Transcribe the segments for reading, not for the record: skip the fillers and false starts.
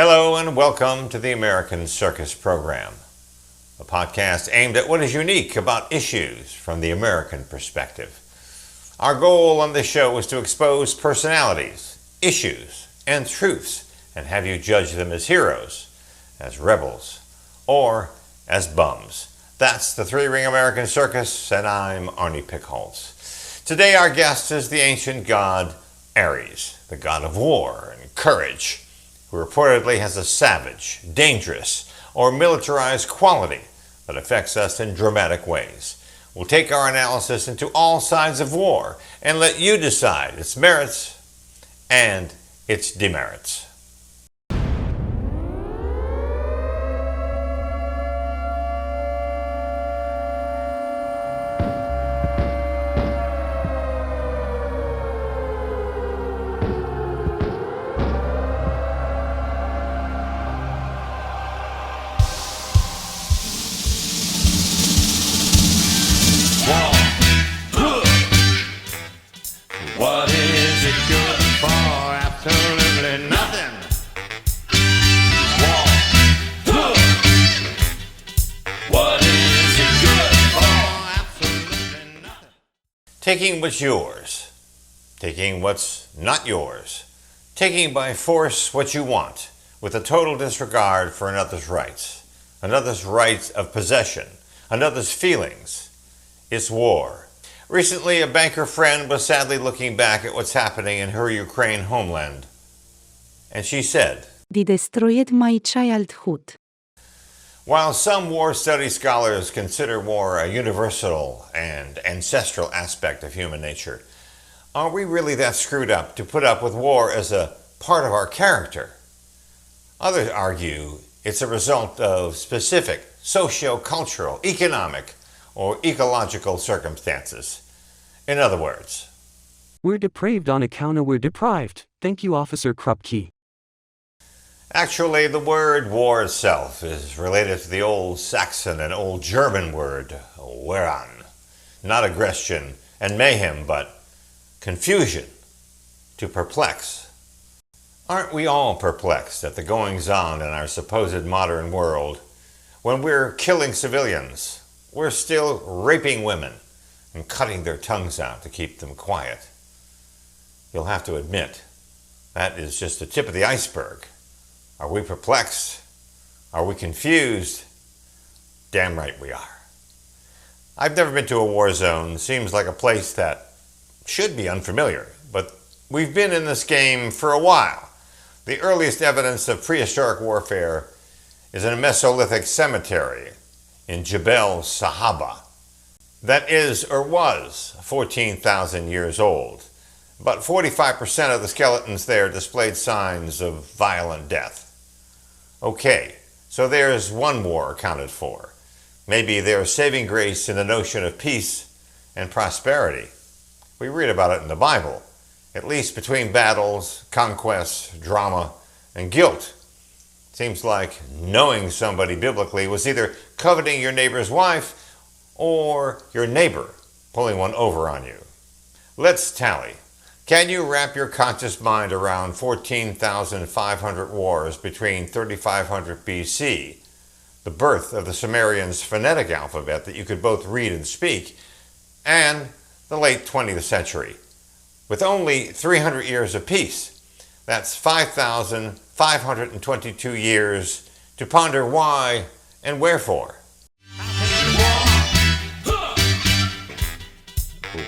Hello and welcome to the American Circus Program, a podcast aimed at what is unique about issues from the American perspective. Our goal on this show is to expose personalities, issues, and truths and have you judge them as heroes, as rebels, or as bums. That's the three-ring American Circus, and I'm Arny Pickholtz. Today our guest is the ancient god Ares, the god of war and courage, who reportedly has a savage, dangerous, or militarized quality that affects us in dramatic ways. We'll take our analysis into all sides of war and let you decide its merits and its demerits. What is it good for? Absolutely nothing. War. What is it good for? Absolutely nothing. Taking what's yours, taking what's not yours, taking by force what you want, with a total disregard for another's rights, another's right of possession, another's feelings. It's war. Recently, a banker friend was sadly looking back at what's happening in her Ukraine homeland. And she said, "They destroyed my childhood." while some war study scholars consider war a universal and ancestral aspect of human nature, are we really that screwed up to put up with war as a part of our character? Others argue it's a result of specific socio-cultural, economic, or ecological circumstances. In other words, we're depraved on account of we're deprived. Thank you, Officer Krupke. actually the word war itself is related to the Old Saxon and Old German word weran, not aggression and mayhem, but confusion, to perplex. Aren't we all perplexed at the goings-on in our supposed modern world? When we're killing civilians, we're still raping women and cutting their tongues out to keep them quiet. You'll have to admit, that is just the tip of the iceberg. Are we perplexed? Are we confused? Damn right we are. I've never been to a war zone. Seems like a place that should be unfamiliar, but we've been in this game for a while. The earliest evidence of prehistoric warfare is in a Mesolithic cemetery in Jebel Sahaba. That is, or was, 14,000 years old. But 45% of the skeletons there displayed signs of violent death. Okay, so there's one war accounted for. Maybe there's saving grace in the notion of peace and prosperity. We read about it in the Bible, at least between battles, conquests, drama, and guilt. Seems like knowing somebody biblically was either coveting your neighbor's wife or your neighbor pulling one over on you. Let's tally. Can you wrap your conscious mind around 14,500 wars between 3500 BC, the birth of the Sumerians' phonetic alphabet that you could both read and speak, and the late 20th century, with only 300 years of peace? That's 5,522 years to ponder why and wherefore.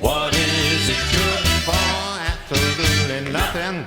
What is it good for? Absolutely nothing.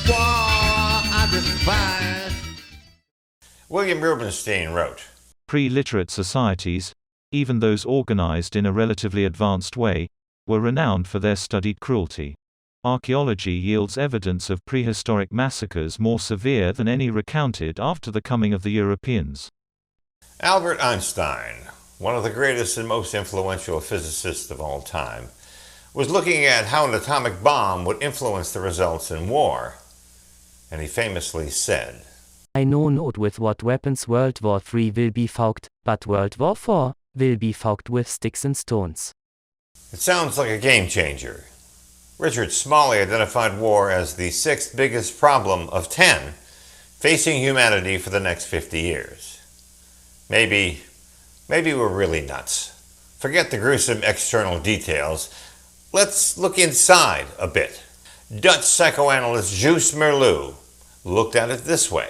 War I despise. William Rubenstein wrote, Pre-literate societies, even those organized in a relatively advanced way, were renowned for their studied cruelty. Archaeology yields evidence of prehistoric massacres more severe than any recounted after the coming of the Europeans. Albert Einstein, one of the greatest and most influential physicists of all time, was looking at how an atomic bomb would influence the results in war. And he famously said, I know not with what weapons World War III will be fought, but World War IV will be fought with sticks and stones. It sounds like a game changer. Richard Smalley identified war as the sixth biggest problem of 10 facing humanity for the next 50 years. Maybe we're really nuts. Forget the gruesome external details. Let's look inside a bit. Dutch psychoanalyst Jules Merleau looked at it this way.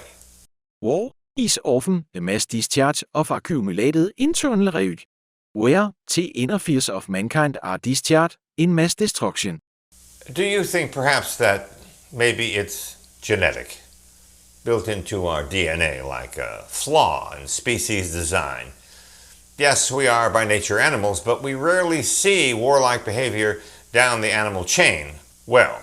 War is often the mass discharge of accumulated internal rage, where the inner fears of mankind are discharged in mass destruction. Do you think perhaps that maybe it's genetic, built into our DNA like a flaw in species design? Yes, we are by nature animals, but we rarely see warlike behavior down the animal chain. Well,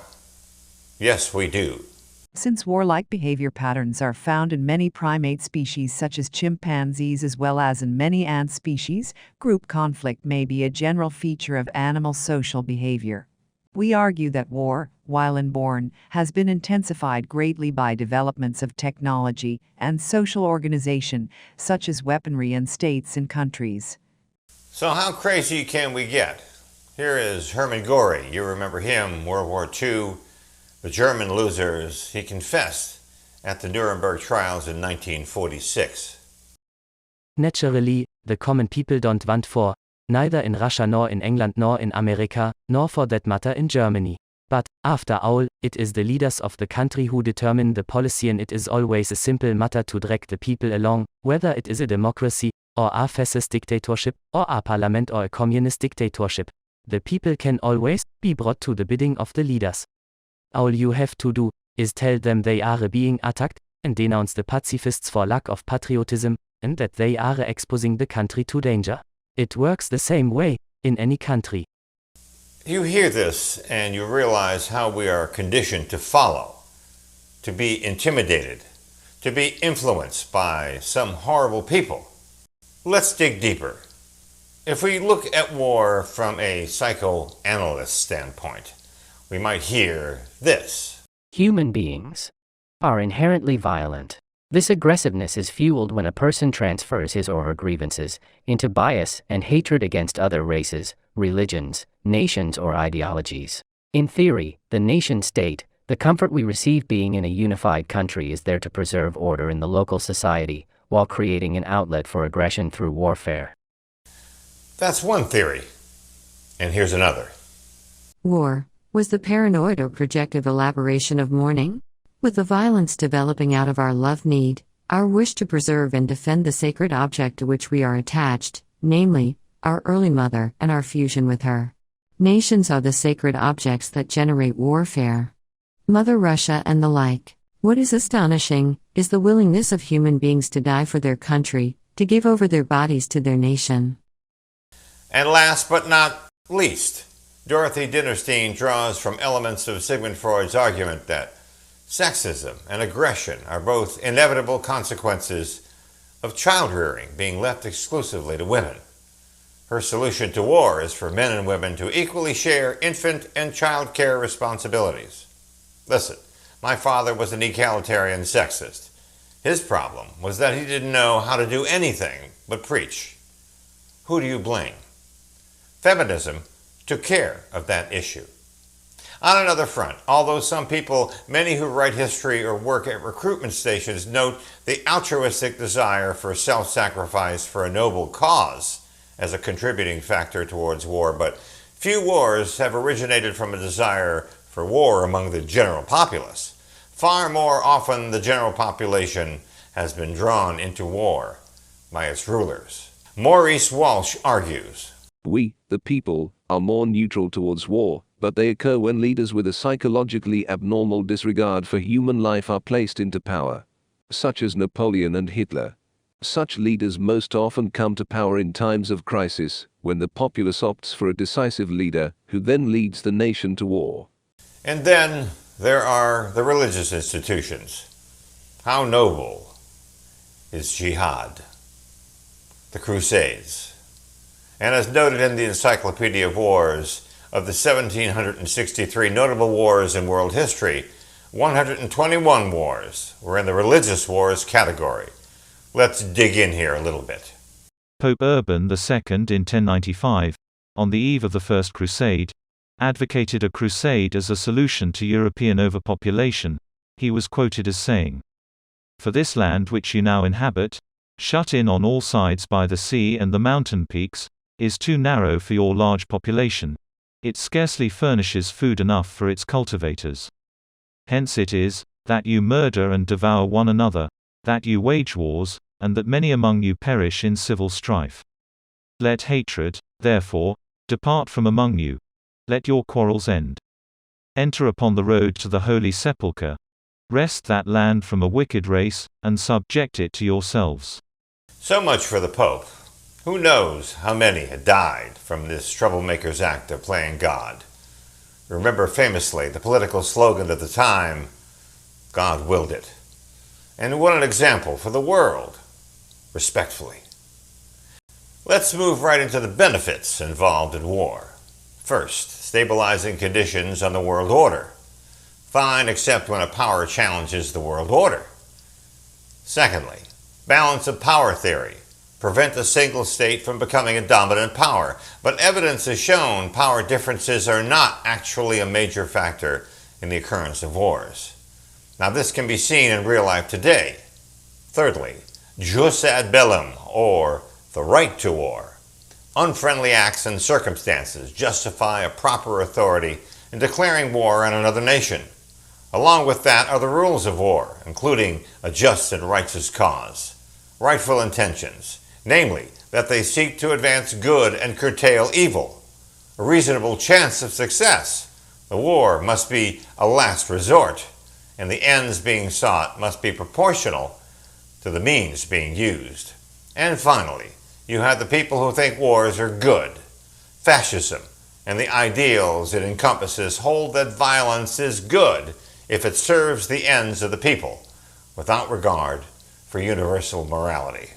yes, we do. Since warlike behavior patterns are found in many primate species such as chimpanzees as well as in many ant species, group conflict may be a general feature of animal social behavior. We argue that war, while inborn, has been intensified greatly by developments of technology and social organization, such as weaponry and states and countries. So how crazy can we get? Here is Hermann Göring. You remember him, World War II, the German losers. He confessed at the Nuremberg trials in 1946. Naturally, the common people don't want war, neither in Russia nor in England nor in America, nor for that matter in Germany. But, after all, it is the leaders of the country who determine the policy, and it is always a simple matter to drag the people along, whether it is a democracy, or a fascist dictatorship, or a parliament or a communist dictatorship. The people can always be brought to the bidding of the leaders. All you have to do is tell them they are being attacked, and denounce the pacifists for lack of patriotism, and that they are exposing the country to danger. It works the same way in any country. You hear this and you realize how we are conditioned to follow, to be intimidated, to be influenced by some horrible people. Let's dig deeper. If we look at war from a psychoanalyst standpoint, we might hear this. Human beings are inherently violent. This aggressiveness is fueled when a person transfers his or her grievances into bias and hatred against other races, religions, nations, or ideologies. In theory, the nation-state, the comfort we receive being in a unified country, is there to preserve order in the local society, while creating an outlet for aggression through warfare. That's one theory. And here's another. War was the paranoid or projective elaboration of mourning, with the violence developing out of our love need, our wish to preserve and defend the sacred object to which we are attached, namely, our early mother and our fusion with her. Nations are the sacred objects that generate warfare. Mother Russia and the like. What is astonishing is the willingness of human beings to die for their country, to give over their bodies to their nation. And last but not least, Dorothy Dinnerstein draws from elements of Sigmund Freud's argument that sexism and aggression are both inevitable consequences of child rearing being left exclusively to women. Her solution to war is for men and women to equally share infant and child care responsibilities. Listen, my father was an egalitarian sexist. His problem was that he didn't know how to do anything but preach. Who do you blame? Feminism took care of that issue. On another front, although some people, many who write history or work at recruitment stations, note the altruistic desire for self-sacrifice for a noble cause as a contributing factor towards war, but few wars have originated from a desire for war among the general populace. Far more often, the general population has been drawn into war by its rulers. Maurice Walsh argues, "We, the people, are more neutral towards war, but they occur when leaders with a psychologically abnormal disregard for human life are placed into power, such as Napoleon and Hitler. Such leaders most often come to power in times of crisis, when the populace opts for a decisive leader, who then leads the nation to war." And then there are the religious institutions. How noble is jihad, the Crusades. And as noted in the Encyclopedia of Wars, of the 1,763 notable wars in world history, 121 wars were in the religious wars category. Let's dig in here a little bit. Pope Urban II in 1095, on the eve of the First Crusade, advocated a crusade as a solution to European overpopulation. He was quoted as saying, For this land which you now inhabit, shut in on all sides by the sea and the mountain peaks, is too narrow for your large population. It scarcely furnishes food enough for its cultivators. Hence it is, that you murder and devour one another, that you wage wars, and that many among you perish in civil strife. Let hatred, therefore, depart from among you. Let your quarrels end. Enter upon the road to the holy sepulchre. Wrest that land from a wicked race, and subject it to yourselves. So much for the Pope. Who knows how many had died from this troublemaker's act of playing God? Remember famously the political slogan at the time, God willed it. And what an example for the world, respectfully. Let's move right into the benefits involved in war. First, stabilizing conditions on the world order. Fine except when a power challenges the world order. Secondly, balance of power theory. Prevent a single state from becoming a dominant power. But evidence has shown power differences are not actually a major factor in the occurrence of wars. Now this can be seen in real life today. Thirdly, jus ad bellum, or the right to war. Unfriendly acts and circumstances justify a proper authority in declaring war on another nation. Along with that are the rules of war, including a just and righteous cause, rightful intentions, namely, that they seek to advance good and curtail evil, a reasonable chance of success. The war must be a last resort, and the ends being sought must be proportional to the means being used. And finally, you have the people who think wars are good. Fascism and the ideals it encompasses hold that violence is good if it serves the ends of the people, without regard for universal morality.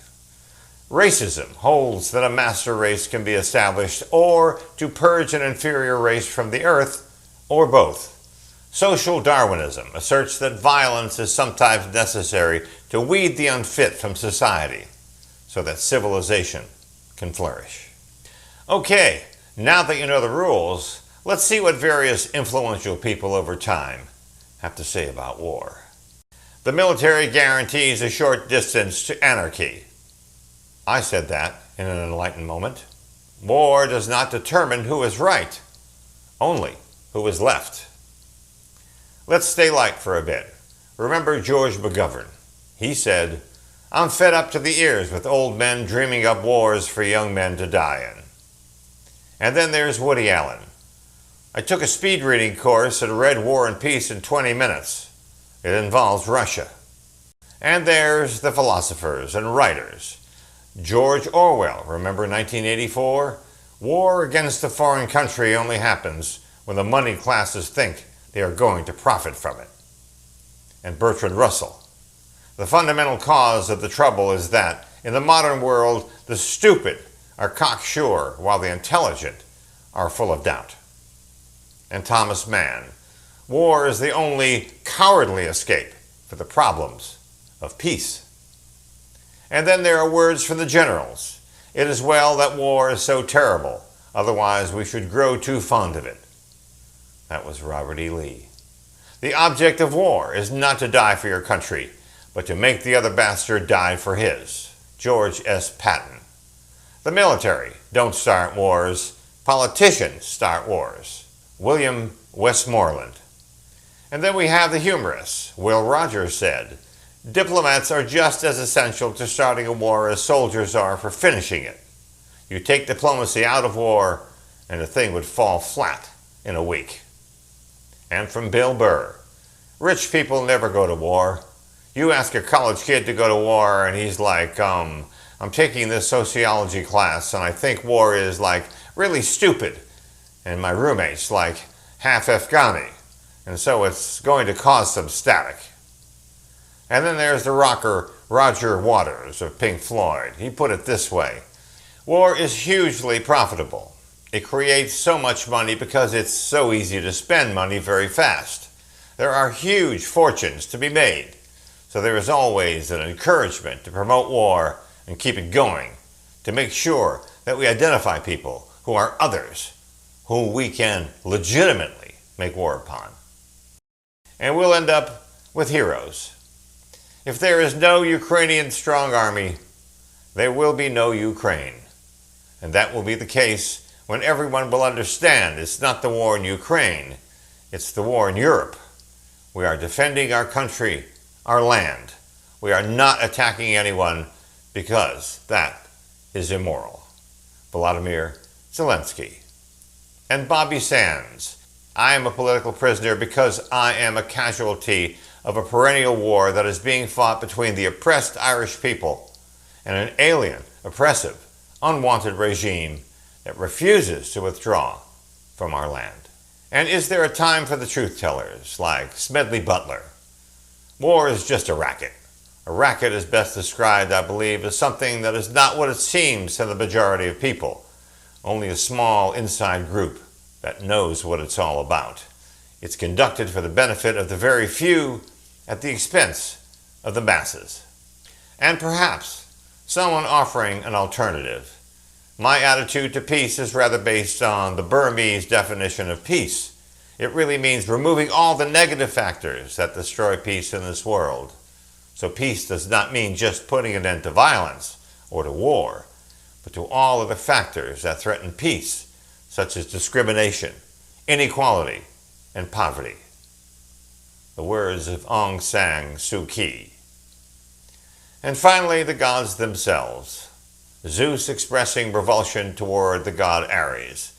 Racism holds that a master race can be established or to purge an inferior race from the earth, or both. Social Darwinism asserts that violence is sometimes necessary to weed the unfit from society, so that civilization can flourish. Okay, now that you know the rules, let's see what various influential people over time have to say about war. The military guarantees a short distance to anarchy. I said that in an enlightened moment. War does not determine who is right, only who is left. Let's stay light for a bit. Remember George McGovern. He said, I'm fed up to the ears with old men dreaming up wars for young men to die in. And then there's Woody Allen. I took a speed reading course and read War and Peace in 20 minutes. It involves Russia. And there's the philosophers and writers. George Orwell, remember 1984? War against a foreign country only happens when the moneyed classes think they are going to profit from it. And Bertrand Russell. The fundamental cause of the trouble is that, in the modern world, the stupid are cocksure while the intelligent are full of doubt. And Thomas Mann. War is the only cowardly escape for the problems of peace. And then there are words from the generals. It is well that war is so terrible, otherwise we should grow too fond of it. That was Robert E. Lee. The object of war is not to die for your country, but to make the other bastard die for his. George S. Patton. The military don't start wars, politicians start wars. William Westmoreland. And then we have the humorists. Will Rogers said, diplomats are just as essential to starting a war as soldiers are for finishing it. You take diplomacy out of war, and the thing would fall flat in a week. And from Bill Burr, rich people never go to war. You ask a college kid to go to war, and he's like, I'm taking this sociology class, and I think war is like really stupid. And my roommate's like half Afghani, and so it's going to cause some static. And then there's the rocker Roger Waters of Pink Floyd. He put it this way, war is hugely profitable. It creates so much money because it's so easy to spend money very fast. There are huge fortunes to be made, so there is always an encouragement to promote war and keep it going, to make sure that we identify people who are others, whom we can legitimately make war upon. And we'll end up with heroes. If there is no Ukrainian strong army, there will be no Ukraine. And that will be the case when everyone will understand it's not the war in Ukraine, it's the war in Europe. We are defending our country, our land. We are not attacking anyone because that is immoral. Volodymyr Zelensky. And Bobby Sands. I am a political prisoner because I am a casualty of a perennial war that is being fought between the oppressed Irish people and an alien, oppressive, unwanted regime that refuses to withdraw from our land. And is there a time for the truth tellers like Smedley Butler? War is just a racket. A racket is best described, I believe, as something that is not what it seems to the majority of people. Only a small inside group that knows what it's all about. It's conducted for the benefit of the very few at the expense of the masses. And perhaps someone offering an alternative. My attitude to peace is rather based on the Burmese definition of peace. It really means removing all the negative factors that destroy peace in this world. So peace does not mean just putting an end to violence or to war, but to all of the factors that threaten peace, such as discrimination, inequality, and poverty. The words of Aung San Suu Kyi. And finally, the gods themselves. Zeus expressing revulsion toward the god Ares.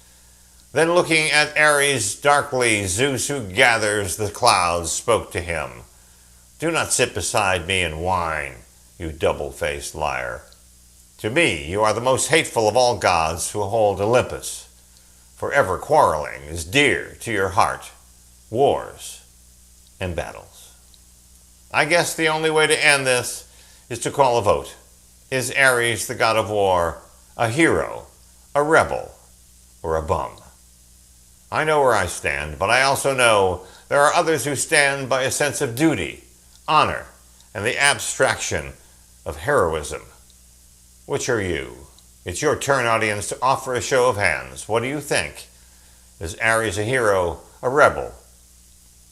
Then looking at Ares darkly, Zeus who gathers the clouds spoke to him. Do not sit beside me and whine, you double-faced liar. To me, you are the most hateful of all gods who hold Olympus. Forever quarreling is dear to your heart. Wars and battles. I guess the only way to end this is to call a vote. Is Ares, the god of war, a hero, a rebel, or a bum? I know where I stand, but I also know there are others who stand by a sense of duty, honor, and the abstraction of heroism. Which are you? It's your turn, audience, to offer a show of hands. What do you think? Is Ares a hero, a rebel,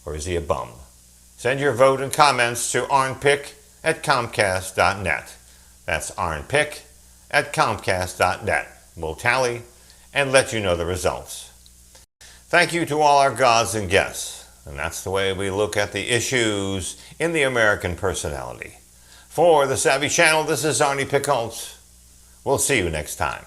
or is he a bum? Send your vote and comments to arnpick@comcast.net. That's arnpick@comcast.net. We'll tally and let you know the results. Thank you to all our gods and guests. And that's the way we look at the issues in the American personality. For the Savvy Channel, this is Arny Pickholtz. We'll see you next time.